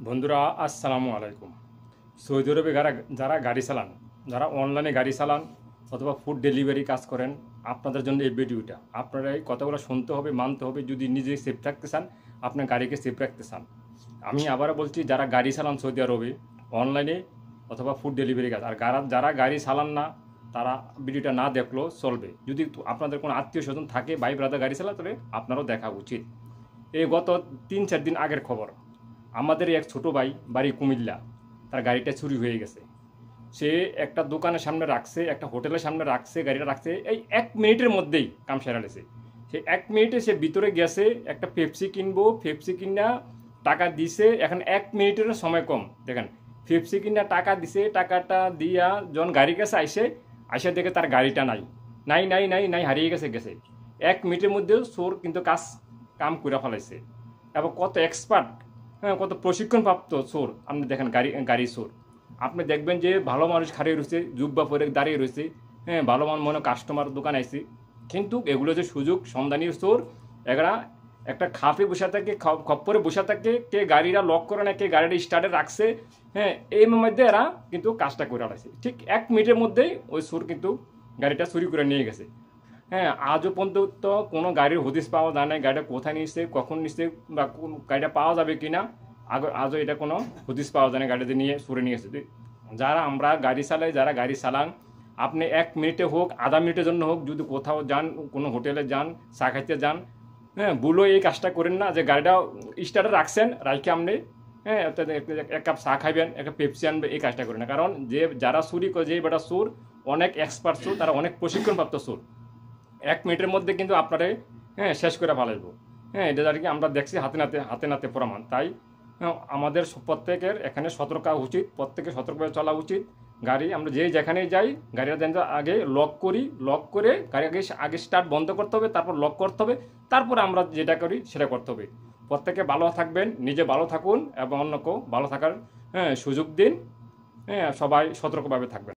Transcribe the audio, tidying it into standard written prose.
বন্ধুরা আসসালামু আলাইকুম। সৌদি আরবে যারা গাড়ি চালান, যারা অনলাইনে গাড়ি চালান অথবা ফুড ডেলিভারি কাজ করেন, আপনাদের জন্য এই ভিডিওটা। আপনারা এই কথাগুলো শুনতে হবে, মানতে হবে। যদি নিজে সেফ রাখতে চান, আপনার গাড়িকে সেফ রাখতে চান। আমি আবারও বলছি, যারা গাড়ি চালান সৌদি আরবে অনলাইনে অথবা ফুড ডেলিভারি কাজ, আর যারা গাড়ি চালান না তারা ভিডিওটা না দেখলেও চলবে। যদি আপনাদের কোনো আত্মীয় স্বজন থাকে, ভাই ব্রাদার গাড়ি চালা, তাহলে আপনারও দেখা উচিত। এই গত 3-4 দিন আগের খবর, আমাদের এক ছোট ভাই, বাড়ি কুমিল্লা, তার গাড়িটা চুরি হয়ে গেছে। সে একটা দোকানের সামনে রাখছে, একটা হোটেলের সামনে রাখছে, গাড়িটা রাখছে, এই 1 মিনিটের মধ্যেই কাম সেরা লেছে। সে 1 মিনিটে সে ভিতরে গেছে, একটা পেপসি কিনবো, পেপসি কিনা টাকা দিছে। এখন 1 মিনিটের সময় কম, দেখেন পেপসি কিনা টাকা দিছে, টাকাটা দিয়া যখন গাড়ির কাছে আইসে দেখে তার গাড়িটা নাই নাই নাই নাই নাই হারিয়ে গেছে। 1 মিনিটের মধ্যে চোর কিন্তু কাম করে ফেলাইছে। এবং কত এক্সপার্ট, হ্যাঁ, কত প্রশিক্ষণপ্রাপ্ত চোর। আপনি দেখেন গাড়ি চোর, আপনি দেখবেন যে ভালো মানুষ খাড়িয়ে রয়েছে, জুব্বা পরে দাঁড়িয়ে রয়েছে, হ্যাঁ, ভালো মনে কাস্টমার দোকান আইছে, কিন্তু এগুলো যে সুযোগ সন্ধানীয় চোর। এরা একটা খাপে বসে থাকে, খপ্পরে বসে থাকে, কে গাড়িটা লক করে না, কে গাড়িটা স্টার্টে রাখছে, হ্যাঁ, এই মধ্যে এরা কিন্তু কাজটা করে আলাইছে। ঠিক 1 মিনিটের মধ্যেই ওই চোর কিন্তু গাড়িটা চুরি করে নিয়ে গেছে। হ্যাঁ, আজও পর্যন্ত কোনো গাড়ির হদিস পাওয়া যায় না, গাড়িটা কোথায় নিচ্ছে, কখন নিচ্ছে, বা গাড়িটা পাওয়া যাবে কিনা আজও এটা কোনো হদিস পাওয়া যায় না, গাড়িতে নিয়ে সরে নিয়ে গেছে। যারা আমরা গাড়ি চালাই, যারা গাড়ি চালান, আপনি 1 মিনিটে হোক, আধা মিনিটের জন্য হোক, যদি কোথাও যান, কোনো হোটেলে যান, চা খাইতে যান, হ্যাঁ, ভুলো এই কাজটা করেন না যে গাড়িটা স্টার্টে রাখছেন, রাখে আপনি, হ্যাঁ, এক কাপ চা খাইবেন, একটা পেপসি আনবে, এই কাজটা করেন না। কারণ যারা চুরি করে, যে বেটা চোর অনেক এক্সপার্ট চোর, তারা অনেক প্রশিক্ষণপ্রাপ্ত চোর। 1 মিনিটের মধ্যে কিন্তু আপনারে, হ্যাঁ, শেষ করে ফেলাইব। হ্যাঁ, এটা আর কি আমরা দেখছি হাতে নাতে প্রমাণ। তাই আমাদের প্রত্যেকের এখানে সতর্ক উচিত, প্রত্যেকে সতর্কভাবে চলা উচিত। গাড়ি আমরা যেখানেই যাই, গাড়িটা যেন আগে লক করে গাড়ি আগে স্টার্ট বন্ধ করতে হবে, তারপর লক করতে হবে, তারপরে আমরা যেটা করি সেটা করতে হবে। প্রত্যেকে ভালো থাকবেন, নিজে ভালো থাকুন এবং অন্যকেও ভালো থাকার, হ্যাঁ, সুযোগ দিন। হ্যাঁ, সবাই সতর্কভাবে থাকবেন।